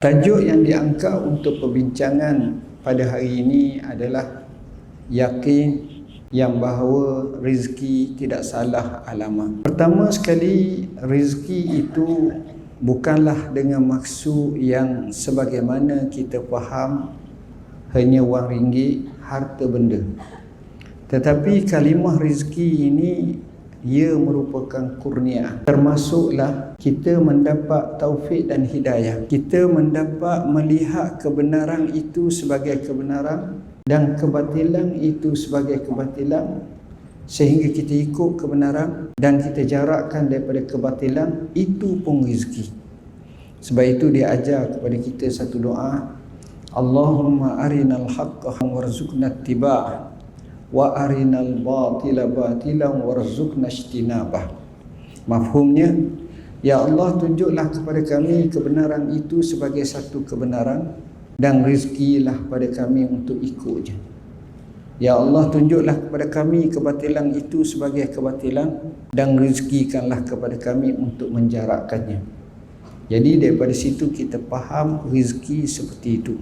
Tajuk yang diangkat untuk perbincangan pada hari ini adalah yakin yang bahawa rezeki tidak salah alamat. Pertama sekali, rezeki itu bukanlah dengan maksud yang sebagaimana kita faham hanya wang ringgit, harta benda. Tetapi kalimah rezeki ini ia merupakan kurnia. Termasuklah kita mendapat taufik dan hidayah. Kita mendapat melihat kebenaran itu sebagai kebenaran dan kebatilan itu sebagai kebatilan, sehingga kita ikut kebenaran dan kita jarakkan daripada kebatilan. Itu pun rezeki. Sebab itu dia ajar kepada kita satu doa, Allahumma arinal haqqa warzuqna ittiba'ah wa arinal batila batilan warzuqna ijtinabah. Mafhumnya, ya Allah, tunjuklah kepada kami kebenaran itu sebagai satu kebenaran dan rezekilah pada kami untuk ikutnya. Ya Allah, tunjuklah kepada kami kebatilan itu sebagai kebatilan dan rezekikanlah kepada kami untuk menjarakkannya. Jadi daripada situ kita faham rezeki seperti itu.